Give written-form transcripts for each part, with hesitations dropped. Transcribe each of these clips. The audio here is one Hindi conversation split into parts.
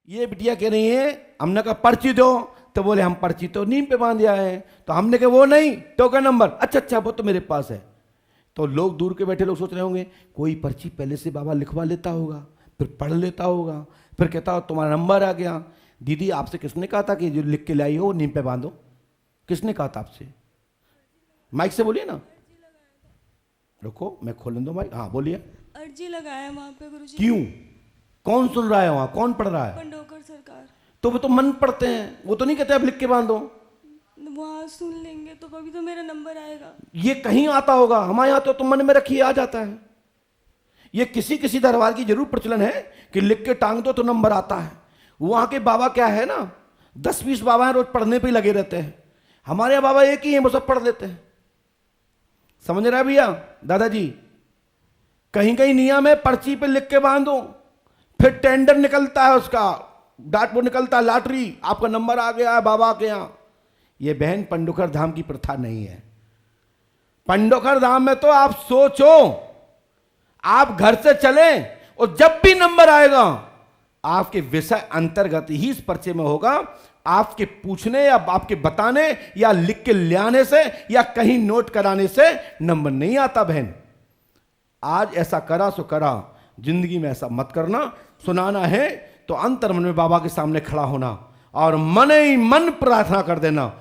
ये बिटिया कह रही है, हमने कहा पर्ची दो, तो बोले हम पर्ची तो नीम पे बांध आए हैं। तो हमने कहा वो नहीं, टोकन नंबर, अच्छा अच्छा वो तो मेरे पास है। तो लोग दूर के बैठे लोग सोच रहे होंगे कोई पर्ची पहले से बाबा लिखवा लेता होगा, फिर पढ़ लेता होगा, फिर कहता हो तुम्हारा नंबर आ गया। दीदी आपसे किसने कहा था कि जो लिख के लाई हो वो नीम पे बांधो? किसने कहा था आपसे? माइक से बोलिए ना। रुको मैं खोलने दो माइक। हाँ बोलिए। अर्जी लगाया वहाँ पे गुरुजी। क्यों? कौन सुन रहा है वहां? कौन पढ़ रहा है? पंडोकर सरकार। तो वो तो मन पढ़ते हैं, वो तो नहीं कहते आप लिख के बांधो। वहाँ सुन लेंगे तो अभी तो मेरा नंबर आएगा। ये कहीं आता होगा, हमारे यहाँ तो तुम मन में रखिए आ जाता है। ये किसी किसी दरबार की जरूर प्रचलन है कि लिख के टांग दो तो नंबर आता है। वहां के बाबा क्या है ना, 10-20 बाबा हैं, रोज पढ़ने पे ही लगे रहते हैं। हमारे यहाँ बाबा एक ही है, वो सब पढ़ लेते हैं। समझ रहा है भैया दादाजी? कहीं कहीं नियम है पर्ची पे लिख के बांधो, फिर टेंडर निकलता है, उसका डाट वो निकलता है, लॉटरी, आपका नंबर आ गया है बाबा के यहां। ये बहन पंडोकर धाम की प्रथा नहीं है। पंडोकर धाम में तो आप सोचो, आप घर से चले और जब भी नंबर आएगा आपके विषय अंतर्गत ही इस पर्चे में होगा। आपके पूछने या आपके बताने या लिख के लाने से या कहीं नोट कराने से नंबर नहीं आता बहन। आज ऐसा करा सो करा, जिंदगी में ऐसा मत करना। सुनाना है तो अंतर मन में बाबा के सामने खड़ा होना और मन ही मन प्रार्थना कर देना।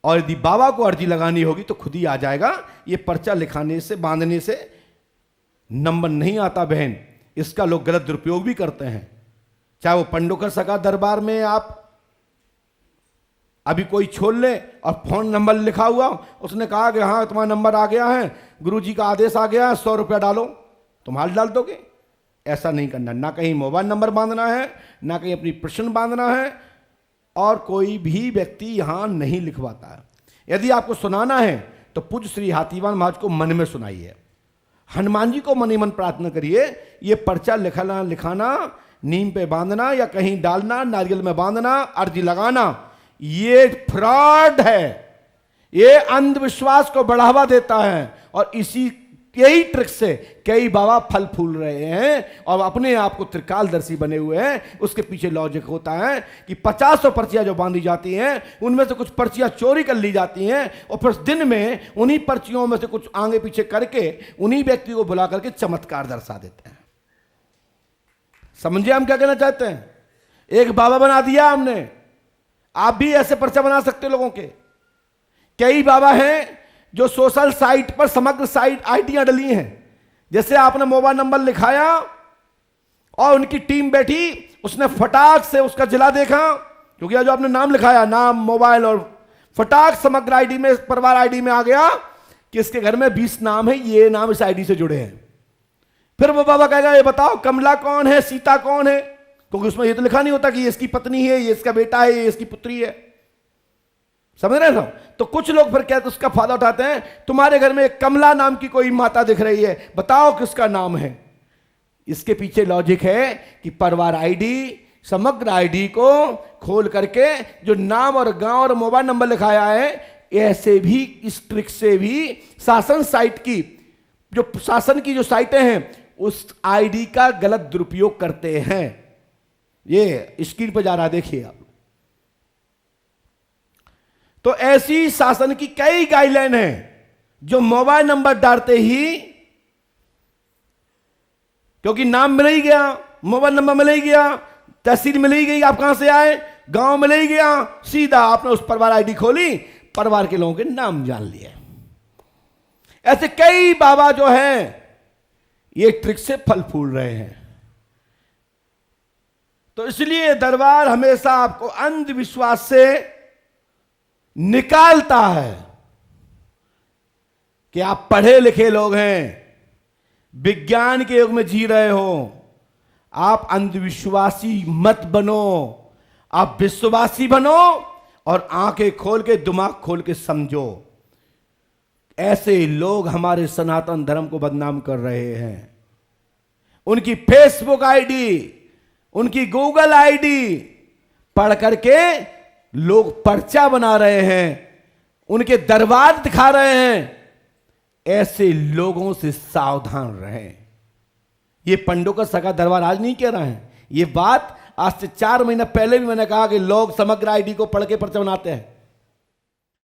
और यदि बाबा को अर्जी लगानी होगी तो खुद ही आ जाएगा। ये पर्चा लिखाने से बांधने से नंबर नहीं आता बहन। इसका लोग गलत दुरुपयोग भी करते हैं। चाहे वो पंडोकर सका दरबार में आप अभी कोई छोड़ ले और फोन नंबर लिखा हुआ, उसने कहा कि हाँ तुम्हारा नंबर आ गया है, गुरुजी का आदेश आ गया है, 100 रुपया डालो, तुम हाल डाल दोगे? ऐसा नहीं करना। ना कहीं मोबाइल नंबर बांधना है, ना कहीं अपनी प्रश्न बांधना है, और कोई भी व्यक्ति यहां नहीं लिखवाता है। यदि आपको सुनाना है तो पूज्य श्री हाथीवान महाराज को मन में सुनाइए, हनुमान जी को मन ही मन प्रार्थना करिए। ये पर्चा लिखाना, नीम पे बांधना या कहीं डालना, नारियल में बांधना, अर्जी लगाना, ये फ्रॉड है। ये अंधविश्वास को बढ़ावा देता है और इसी यही ट्रिक से कई बाबा फल फूल रहे हैं और अपने आप को त्रिकालदर्शी बने हुए हैं। उसके पीछे लॉजिक होता है कि 50 पर्चियां जो बांधी जाती हैं उनमें से कुछ पर्चियां चोरी कर ली जाती हैं और फिर दिन में उन्हीं पर्चियों में से कुछ आगे पीछे करके उन्हीं व्यक्ति को बुला करके चमत्कार दर्शा देते हैं। समझिए हम क्या कहना चाहते हैं? एक बाबा बना दिया हमने, आप भी ऐसे पर्चा बना सकते लोगों के। कई बाबा हैं जो सोशल साइट पर समग्र साइट आईडियां डली हैं। जैसे आपने मोबाइल नंबर लिखाया और उनकी टीम बैठी, उसने फटाक से उसका जिला देखा, क्योंकि जो आपने नाम लिखाया, नाम मोबाइल, और फटाक समग्र आईडी में, परिवार आईडी में आ गया कि इसके घर में 20 नाम है, ये नाम इस आईडी से जुड़े हैं। फिर वो बाबा कहेगा ये बताओ कमला कौन है, सीता कौन है, क्योंकि उसमें ये तो लिखा नहीं होता कि ये इसकी पत्नी है, ये इसका बेटा है, ये इसकी पुत्री है। समझ रहे हो? तो कुछ लोग फिर कहते उसका फायदा उठाते हैं, तुम्हारे घर में एक कमला नाम की कोई माता दिख रही है, बताओ किसका नाम है। इसके पीछे लॉजिक है कि परिवार आईडी, समग्र आईडी को खोल करके जो नाम और गांव और मोबाइल नंबर लिखाया है, ऐसे भी इस ट्रिक से भी शासन साइट की, जो शासन की जो साइटें हैं, उस आईडी का गलत दुरुपयोग करते हैं। ये स्क्रीन पर जा रहा है, देखिए आप। तो ऐसी शासन की कई गाइडलाइन है जो मोबाइल नंबर डालते ही, क्योंकि नाम मिल ही गया, मोबाइल नंबर मिल ही गया, तहसील मिल ही गई, आप कहां से आए, गांव मिल ही गया, सीधा आपने उस परिवार आईडी खोली, परिवार के लोगों के नाम जान लिए। ऐसे कई बाबा जो हैं ये ट्रिक से फल फूल रहे हैं। तो इसलिए दरबार हमेशा आपको अंधविश्वास से निकालता है कि आप पढ़े लिखे लोग हैं, विज्ञान के युग में जी रहे हो, आप अंधविश्वासी मत बनो, आप विश्वासी बनो और आंखें खोल के, दिमाग खोल के समझो। ऐसे लोग हमारे सनातन धर्म को बदनाम कर रहे हैं। उनकी फेसबुक आईडी, उनकी गूगल आईडी पढ़ करके लोग पर्चा बना रहे हैं, उनके दरबार दिखा रहे हैं। ऐसे लोगों से सावधान रहें। ये पंडों का सगा दरबार आज नहीं कह रहा है, ये बात आज से 4 महीने पहले भी मैंने कहा कि लोग समग्र आईडी को पढ़ के पर्चा बनाते हैं।